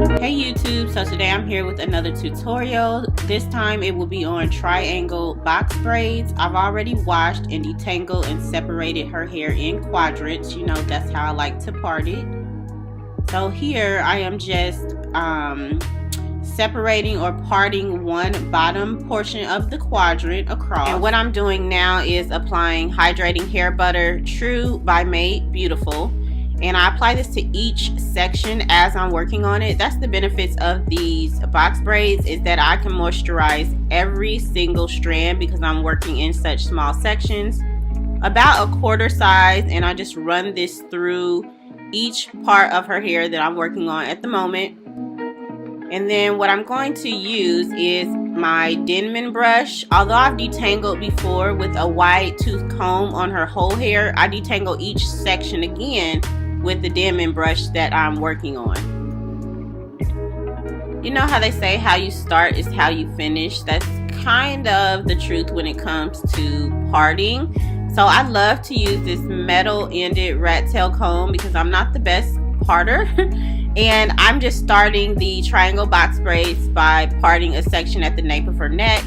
Hey YouTube, so today I'm here with another tutorial. This time it will be on triangle box braids. I've already washed and detangled and separated her hair in quadrants. You know, that's how I like to part it. So here I am just separating or parting one bottom portion of the quadrant across. And what I'm doing now is applying hydrating hair butter, True by Made Beautiful. And I apply this to each section as I'm working on it. That's the benefits of these box braids, is that I can moisturize every single strand because I'm working in such small sections, about a quarter size, and I just run this through each part of her hair that I'm working on at the moment. And then what I'm going to use is my Denman brush. Although I've detangled before with a wide tooth comb on her whole hair, I detangle each section again with the Denman brush that I'm working on. You know how they say how you start is how you finish? That's kind of the truth when it comes to parting. So I love to use this metal ended rat tail comb because I'm not the best parter. And I'm just starting the triangle box braids by parting a section at the nape of her neck.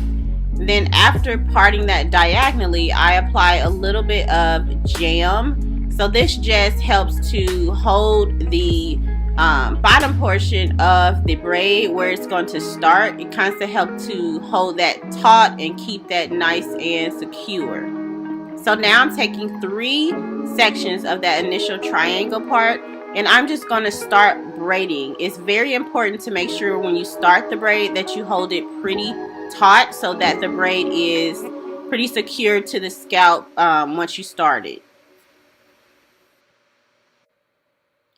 Then after parting that diagonally, I apply a little bit of jam. So this just helps to hold the bottom portion of the braid where it's going to start. It kind of helps to hold that taut and keep that nice and secure. So now I'm taking 3 sections of that initial triangle part, and I'm just going to start braiding. It's very important to make sure when you start the braid that you hold it pretty taut so that the braid is pretty secure to the scalp once you start it.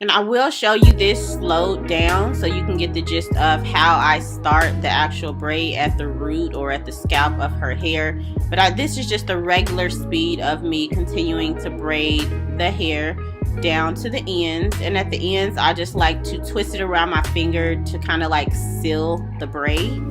And I will show you this slowed down so you can get the gist of how I start the actual braid at the root or at the scalp of her hair. But this is just the regular speed of me continuing to braid the hair down to the ends. And at the ends, I just like to twist it around my finger to kind of like seal the braid.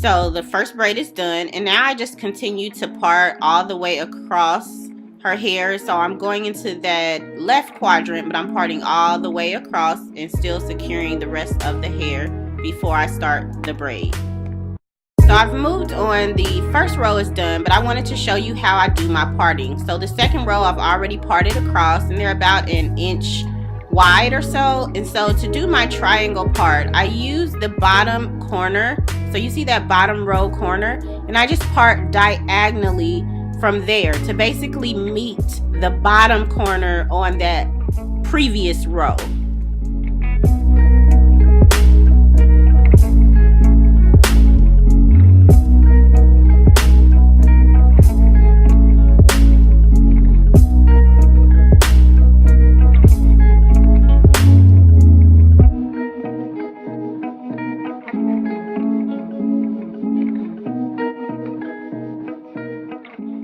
So the first braid is done, and now I just continue to part all the way across her hair. So I'm going into that left quadrant, but I'm parting all the way across and still securing the rest of the hair before I start the braid. So I've moved on. The first row is done, but I wanted to show you how I do my parting. So the second row I've already parted across, and they're about an inch wide or so. And so to do my triangle part, I use the bottom corner. So you see that bottom row corner, and I just part diagonally from there to basically meet the bottom corner on that previous row.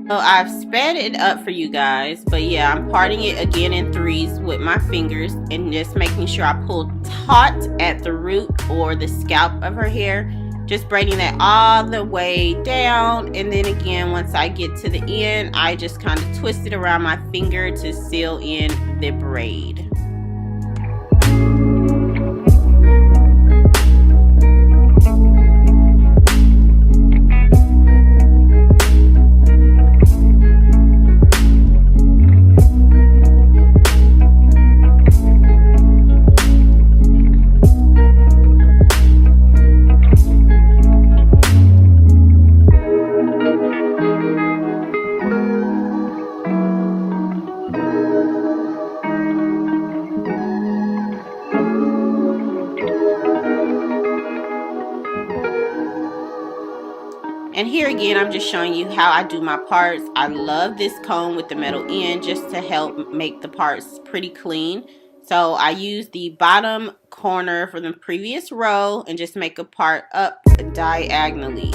So I've sped it up for you guys, but yeah, I'm parting it again in 3s with my fingers and just making sure I pull taut at the root or the scalp of her hair, just braiding that all the way down. And then again, once I get to the end, I just kind of twist it around my finger to seal in the braid. And here again, I'm just showing you how I do my parts. I love this comb with the metal end just to help make the parts pretty clean. So I use the bottom corner for the previous row and just make a part up diagonally.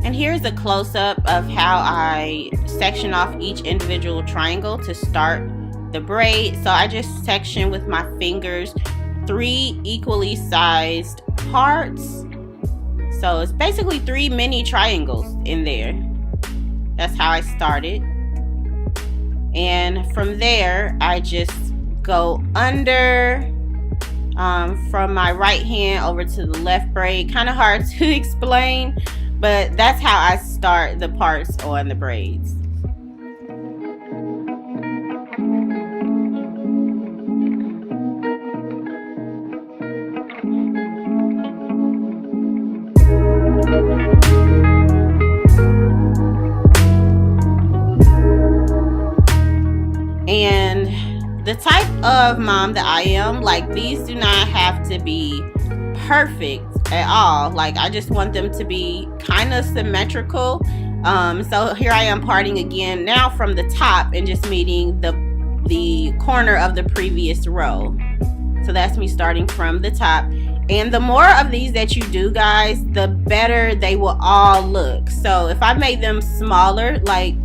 And here's a close-up of how I section off each individual triangle to start the braid. So I just section with my fingers 3 equally sized parts. So it's basically 3 mini triangles in there. That's how I started. And from there, I just go under from my right hand over to the left braid. Kind of hard to explain, but that's how I start the parts on the braids. And the type of mom that I am, like, these do not have to be perfect at all. Like, I just want them to be kind of symmetrical. So here I am parting again now from the top and just meeting the corner of the previous row. So that's me starting from the top. And the more of these that you do, guys, the better they will all look. So if I made them smaller, like,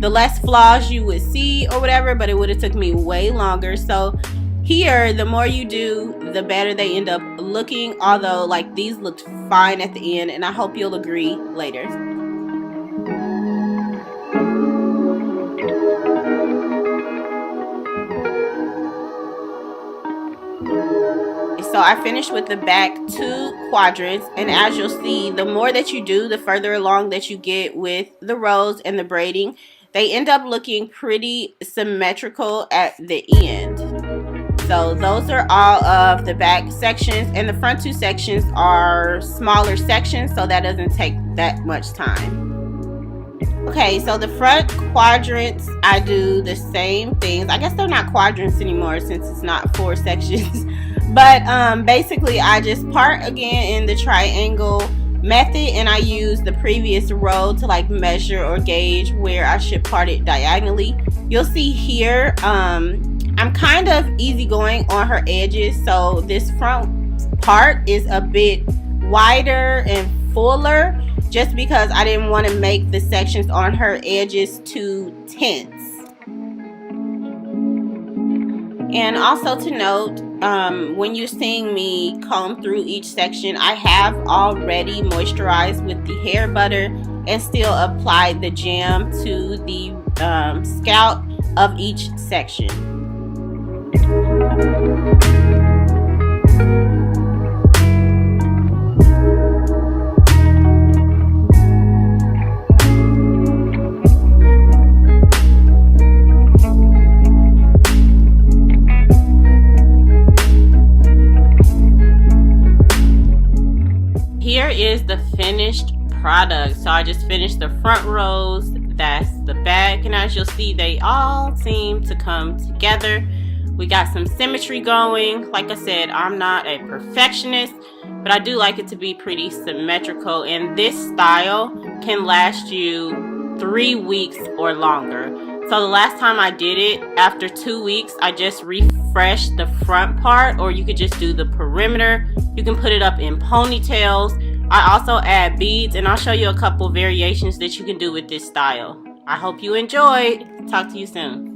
the less flaws you would see or whatever, but it would have took me way longer. So here, the more you do, the better they end up looking, although like these looked fine at the end, and I hope you'll agree later. So I finished with the back 2 quadrants, and as you'll see, the more that you do, the further along that you get with the rows and the braiding, they end up looking pretty symmetrical at the end. So those are all of the back sections, and the front 2 sections are smaller sections, so that doesn't take that much time. Okay, so the front quadrants, I do the same things. I guess they're not quadrants anymore since it's not 4 sections. But basically I just part again in the triangle method, and I use the previous row to like measure or gauge where I should part it diagonally. You'll see here I'm kind of easygoing on her edges, so this front part is a bit wider and fuller just because I didn't want to make the sections on her edges too tense. And also to note, when you're seeing me comb through each section, I have already moisturized with the hair butter and still applied the jam to the scalp of each section. Here is the finished product. So I just finished the front rows, that's the back, and as you'll see, they all seem to come together. We got some symmetry going. Like I said, I'm not a perfectionist, but I do like it to be pretty symmetrical, and this style can last you 3 weeks or longer. So the last time I did it, after 2 weeks, I just refreshed the front part, or you could just do the perimeter. You can put it up in ponytails. I also add beads, and I'll show you a couple variations that you can do with this style. I hope you enjoyed. Talk to you soon.